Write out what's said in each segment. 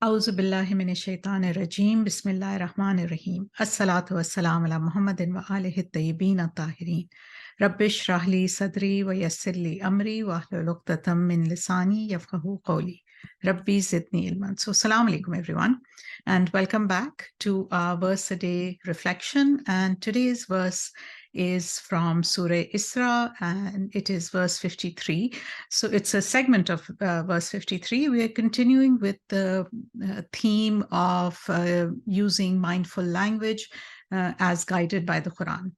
Auzu billahi minash shaitanir rajim. Bismillahir rahmanir rahim. Assalatu wassalamu ala Muhammadin wa alihi at-tayyibin at-tahirin. Rabbi shrah li sadri wa yassir li amri wa hlul 'uqdatam min lisani yafqahu qawli. Rabbi zidni ilman. So, assalamu alaikum everyone, and welcome back to our verse a day reflection. And today's verse is from Sura Isra, and it is verse 53. So it's a segment of verse 53. We are continuing with the theme of using mindful language as guided by the Quran.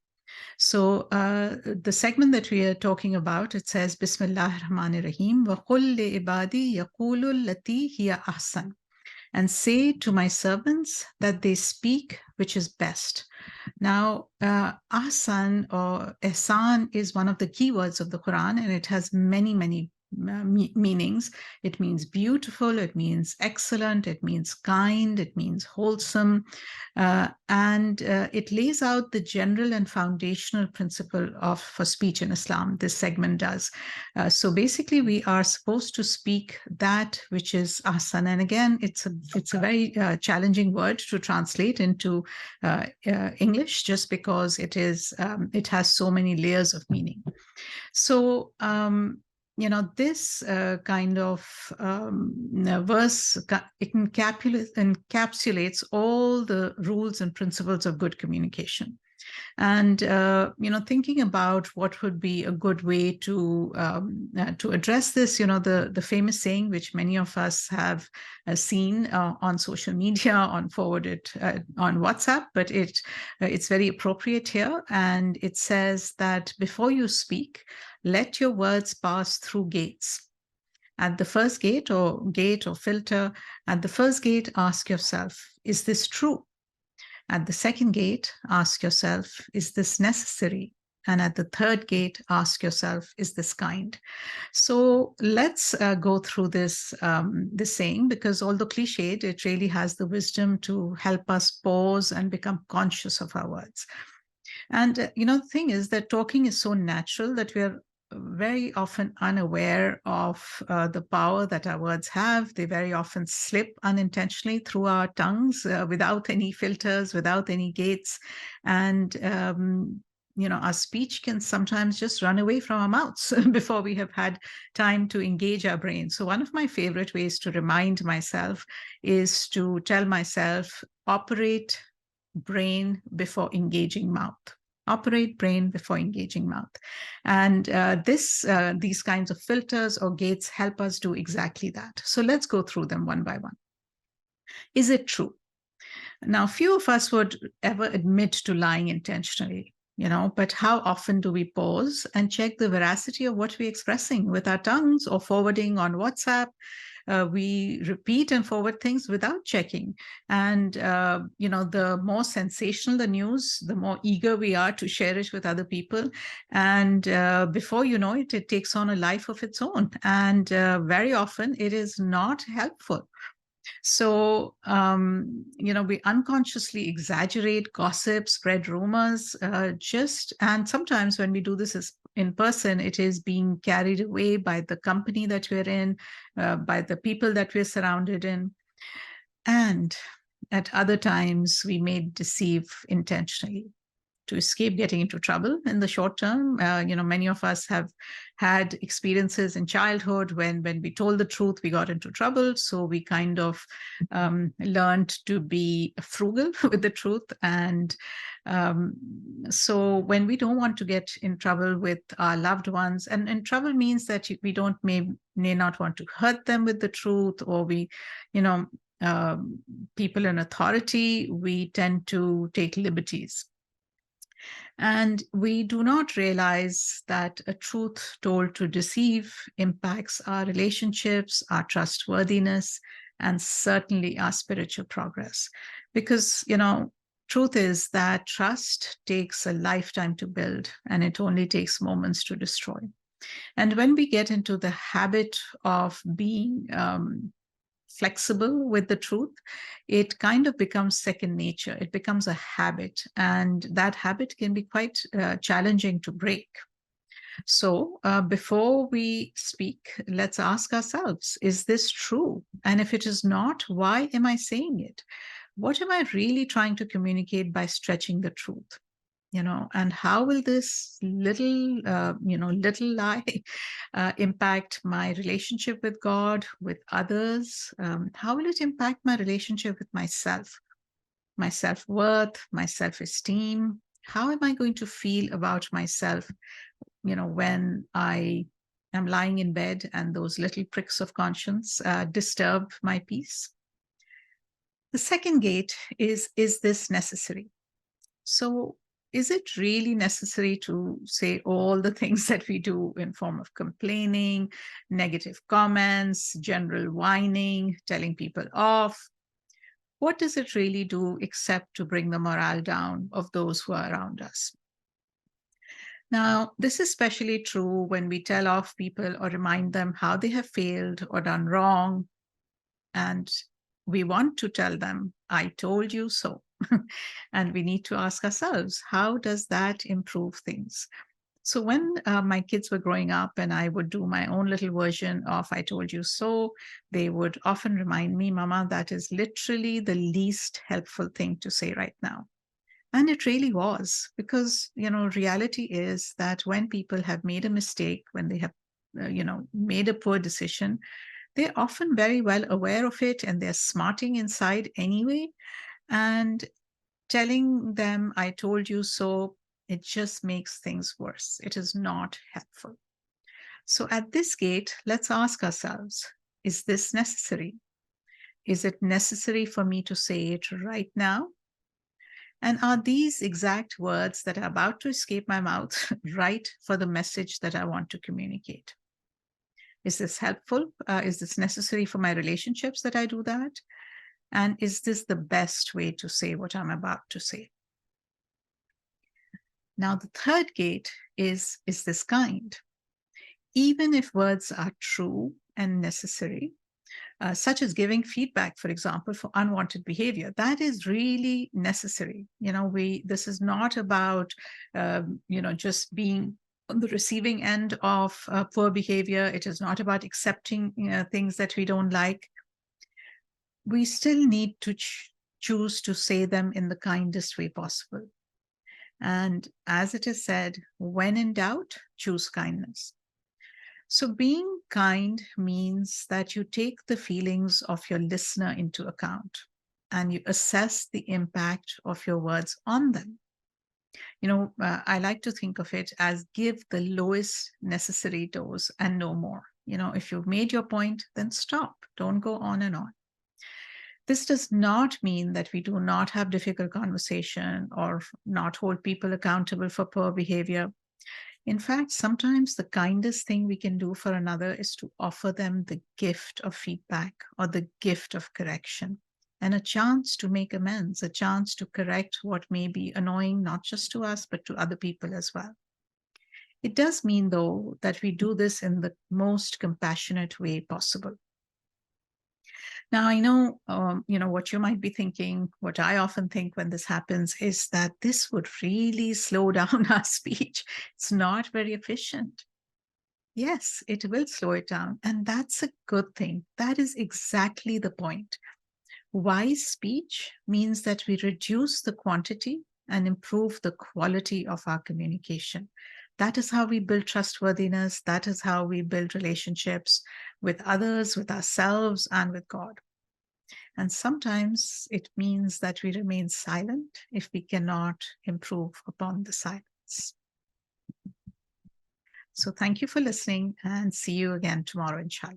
So the segment that we are talking about, it says, Bismillahir Rahmanir Rahim, وَقُلْ لِعِبَادِي يَقُولُوا الَّتِي هِيَ أَحْسَنُ, and say to my servants that they speak which is best. Now, Ahsan or Ahsan is one of the key words of the Quran, and it has many meanings. It means beautiful, it means excellent, it means kind, it means wholesome, and it lays out the general and foundational principle for speech in Islam. This segment does. So basically, we are supposed to speak that which is Ahsan, and again, it's a very challenging word to translate into English, just because it has so many layers of meaning. So this kind of verse, it encapsulates all the rules and principles of good communication. And thinking about what would be a good way to address this, the famous saying which many of us have seen on social media, on forwarded on WhatsApp, but it's very appropriate here, and it says that before you speak, let your words pass through gates. At the first gate or filter, at the first gate, ask yourself, is this true? At the second gate, ask yourself, is this necessary? And at the third gate, ask yourself, is this kind? So let's go through this saying, because although cliched, it really has the wisdom to help us pause and become conscious of our words. And, the thing is that talking is so natural that we are very often unaware of the power that our words have. They very often slip unintentionally through our tongues without any filters, without any gates. And, our speech can sometimes just run away from our mouths before we have had time to engage our brain. So one of my favorite ways to remind myself is to tell myself, operate brain before engaging mouth. Operate brain before engaging mouth. And these kinds of filters or gates help us do exactly that. So let's go through them one by one. Is it true? Now, few of us would ever admit to lying intentionally, but how often do we pause and check the veracity of what we're expressing with our tongues or forwarding on WhatsApp? We repeat and forward things without checking. And, the more sensational the news, the more eager we are to share it with other people. And before you know it, it takes on a life of its own. And very often it is not helpful. So, we unconsciously exaggerate, gossip, spread rumors, and sometimes when we do this in person, it is being carried away by the company that we're in, by the people that we're surrounded in. And at other times, we may deceive intentionally to escape getting into trouble in the short term. Many of us have had experiences in childhood when we told the truth, we got into trouble. So we kind of learned to be frugal with the truth. And so when we don't want to get in trouble with our loved ones, and trouble means that we may not want to hurt them with the truth, or we, people in authority, we tend to take liberties. And we do not realize that a truth told to deceive impacts our relationships, our trustworthiness, and certainly our spiritual progress. Because, truth is that trust takes a lifetime to build, and it only takes moments to destroy. And when we get into the habit of being flexible with the truth, it kind of becomes second nature. It becomes a habit, and that habit can be quite challenging to break. So before we speak, let's ask ourselves, is this true? And if it is not, why am I saying it? What am I really trying to communicate by stretching the truth? And how will this little lie impact my relationship with God, with others? How will it impact my relationship with myself, my self-worth, my self-esteem? How am I going to feel about myself, when I am lying in bed and those little pricks of conscience disturb my peace? The second gate is this necessary? So is it really necessary to say all the things that we do in form of complaining, negative comments, general whining, telling people off? What does it really do except to bring the morale down of those who are around us? Now, this is especially true when we tell off people or remind them how they have failed or done wrong. And we want to tell them, I told you so. And we need to ask ourselves, how does that improve things? So when my kids were growing up and I would do my own little version of I told you so, they would often remind me, Mama, that is literally the least helpful thing to say right now. And it really was, because, reality is that when people have made a mistake, when they have, made a poor decision, they're often very well aware of it and they're smarting inside anyway. And telling them, I told you so, it just makes things worse. It is not helpful. So at this gate, let's ask ourselves, is this necessary? Is it necessary for me to say it right now? And are these exact words that are about to escape my mouth right for the message that I want to communicate? Is this helpful? Is this necessary for my relationships that I do that? And is this the best way to say what I'm about to say? Now, the third gate is this kind? Even if words are true and necessary, such as giving feedback, for example, for unwanted behavior, that is really necessary. This is not about, just being on the receiving end of poor behavior. It is not about accepting things that we don't like. We still need to choose to say them in the kindest way possible. And as it is said, when in doubt, choose kindness. So being kind means that you take the feelings of your listener into account and you assess the impact of your words on them. I like to think of it as give the lowest necessary dose and no more. If you've made your point, then stop. Don't go on and on. This does not mean that we do not have difficult conversation or not hold people accountable for poor behavior. In fact, sometimes the kindest thing we can do for another is to offer them the gift of feedback or the gift of correction and a chance to make amends, a chance to correct what may be annoying, not just to us, but to other people as well. It does mean, though, that we do this in the most compassionate way possible. Now, I know, what you might be thinking, what I often think when this happens is that this would really slow down our speech. It's not very efficient. Yes, it will slow it down. And that's a good thing. That is exactly the point. Wise speech means that we reduce the quantity and improve the quality of our communication. That is how we build trustworthiness. That is how we build relationships with others, with ourselves, and with God. And sometimes it means that we remain silent if we cannot improve upon the silence. So thank you for listening and see you again tomorrow, inshallah.